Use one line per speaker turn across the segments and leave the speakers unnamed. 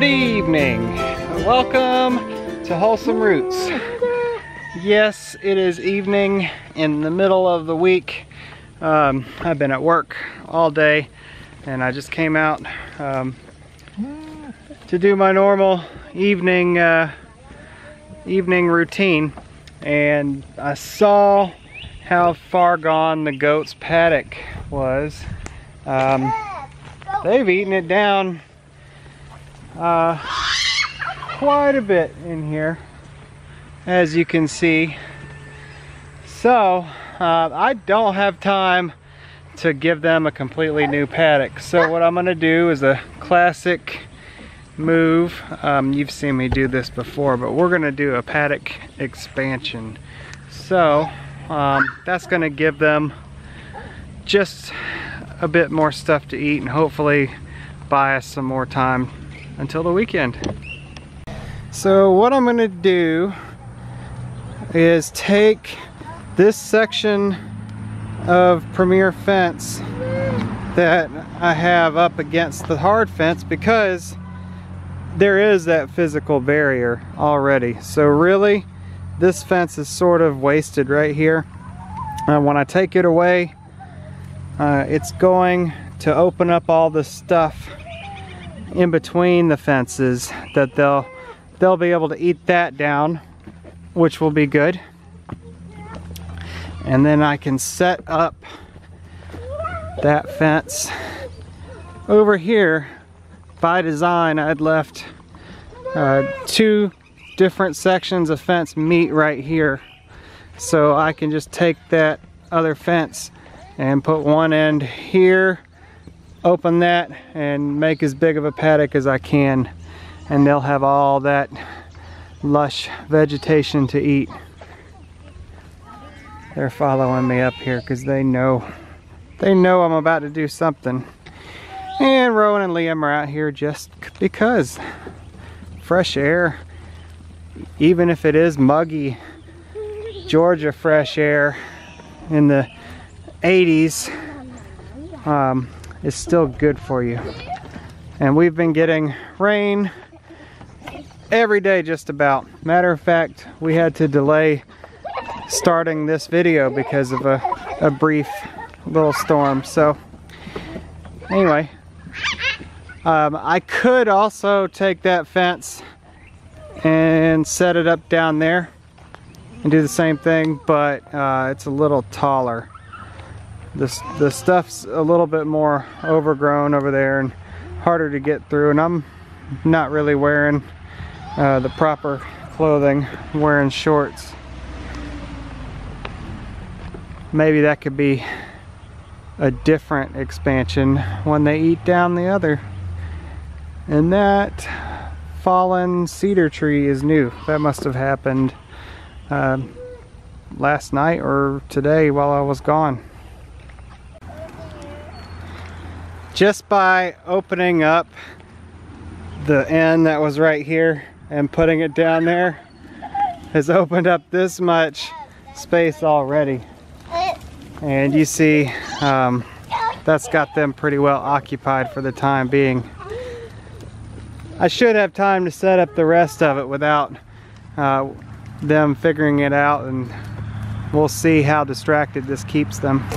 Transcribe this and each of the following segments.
evening. Welcome to Wholesome Roots. Yes, it is evening in the middle of the week. I've been at work all day and I just came out to do my normal evening routine, and I saw how far gone the goat's paddock was. They've eaten it down quite a bit in here, as you can see. So I don't have time to give them a completely new paddock. So what I'm gonna do is a classic move. You've seen me do this before, but we're gonna do a paddock expansion. So that's gonna give them just a bit more stuff to eat and hopefully buy us some more time until the weekend. So what I'm gonna do is take this section of Premier fence that I have up against the hard fence, because there is that physical barrier already. So really this fence is sort of wasted right here. When I take it away, it's going to open up all the stuff in between the fences that they'll be able to eat that down, which will be good. And then I can set up that fence over here. By design, I'd left two different sections of fence meet right here, so I can just take that other fence and put one end here, open that, and make as big of a paddock as I can, and they'll have all that lush vegetation to eat. They're following me up here because they know I'm about to do something. And Rowan and Liam are out here just because. Fresh air, even if it is muggy Georgia fresh air in the 80s, is still good for you. And we've been getting rain every day just about. Matter of fact, we had to delay starting this video because of a brief little storm. So anyway, I could also take that fence and set it up down there and do the same thing, but it's a little taller. The stuff's a little bit more overgrown over there and harder to get through, and I'm not really wearing the proper clothing. I'm wearing shorts. Maybe that could be a different expansion when they eat down the other. And that fallen cedar tree is new. That must have happened last night or today while I was gone. Just by opening up the end that was right here and putting it down there has opened up this much space already. And you see that's got them pretty well occupied for the time being. I should have time to set up the rest of it without them figuring it out, and we'll see how distracted this keeps them.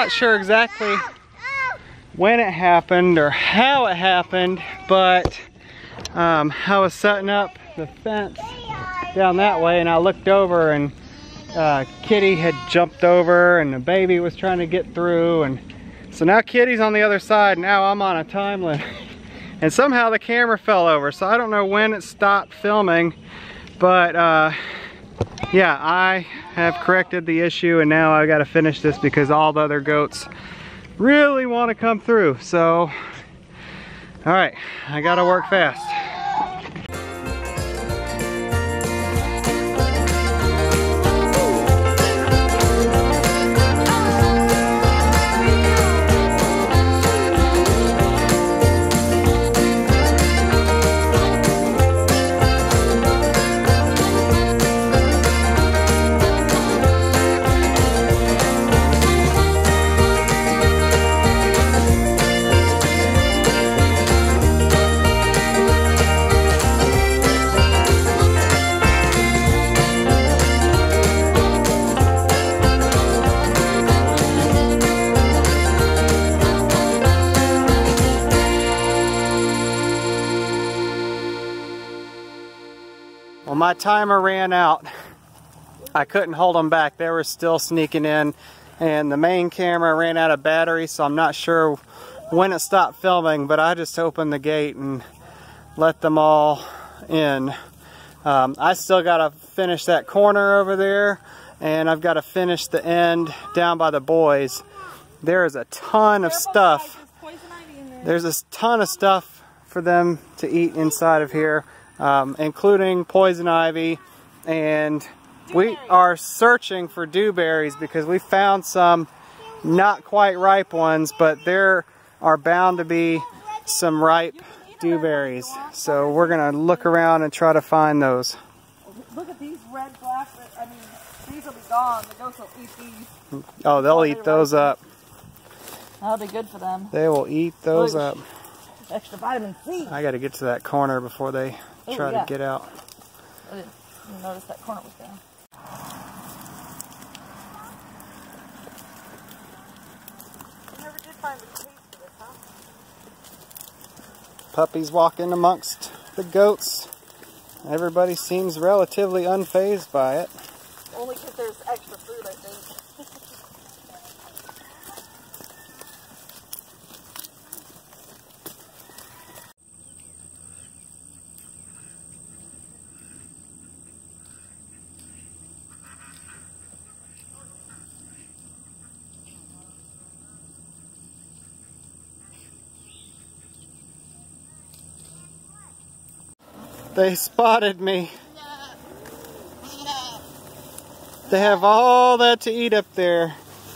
not sure exactly when it happened or how it happened, but I was setting up the fence down that way and I looked over and Kitty had jumped over and the baby was trying to get through, and so now Kitty's on the other side. Now I'm on a time limit and somehow the camera fell over, so I don't know when it stopped filming, but yeah, I have corrected the issue and now I got to finish this because all the other goats really want to come through. So all right, I got to work fast. Well, my timer ran out. I couldn't hold them back. They were still sneaking in, and the main camera ran out of battery, so I'm not sure when it stopped filming, but I just opened the gate and let them all in. I still got to finish that corner over there, and I've got to finish the end down by the boys. There is a ton of stuff. There's a ton of stuff for them to eat inside of here. Including poison ivy, and we are searching for dewberries because we found some not quite ripe ones, but there are bound to be some ripe dewberries, so we're gonna look around and try to find those.
Look at these red, black, I mean, these will be gone. The goats will eat these.
Oh, they'll eat those up.
That'll be good for them.
They will eat those up.
Extra vitamin C.
I gotta get to that corner before they try to get out.
I didn't notice that corner was down. You never did find the taste of this, huh?
Puppies walking amongst the goats. Everybody seems relatively unfazed by it.
Only because there's extra food, I think.
They spotted me. They have all that to eat up there,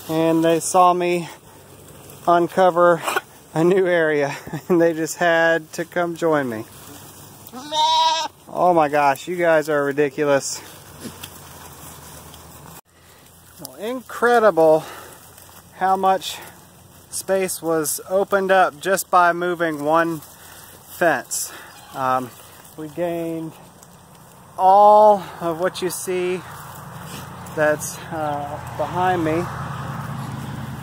and they saw me uncover a new area, and they just had to come join me. Oh my gosh, you guys are ridiculous. Well, incredible how much space was opened up just by moving one fence. We gained all of what you see that's behind me,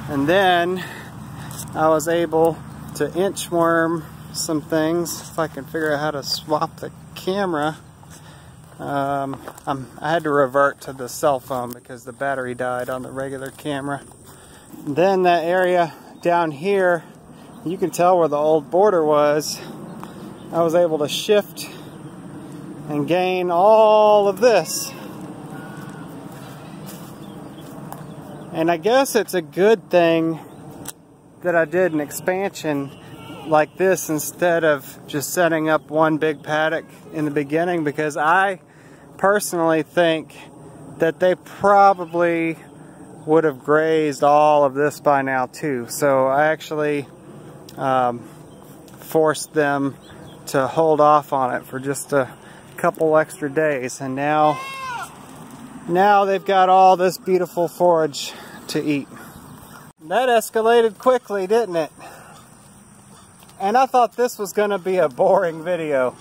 and then I was able to inchworm some things. If I can figure out how to swap the camera. I had to revert to the cell phone because the battery died on the regular camera. Then that area down here, you can tell where the old border was. I was able to shift and gain all of this. And I guess it's a good thing that I did an expansion like this instead of just setting up one big paddock in the beginning, because I personally think that they probably would have grazed all of this by now too. So I actually forced them to hold off on it for just a couple extra days, and now they've got all this beautiful forage to eat. That escalated quickly, didn't it? And I thought this was going to be a boring video,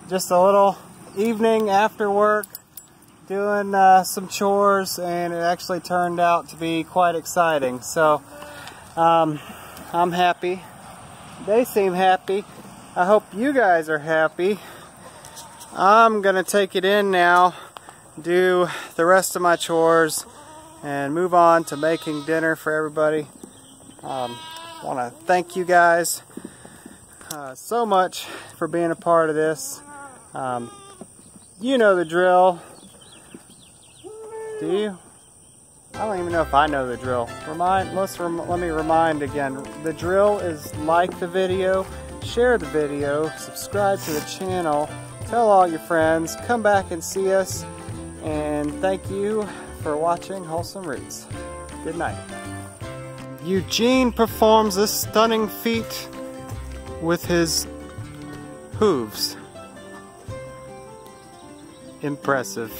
just a little evening after work doing some chores, and it actually turned out to be quite exciting. So I'm happy. They seem happy. I hope you guys are happy. I'm gonna take it in now, do the rest of my chores, and move on to making dinner for everybody. I want to thank you guys so much for being a part of this. You know the drill. Do you? I don't even know if I know the drill. Let me remind again. The drill is like the video, share the video, subscribe to the channel, tell all your friends, come back and see us, and thank you for watching Wholesome Roots. Good night. Eugene performs this stunning feat with his hooves. Impressive.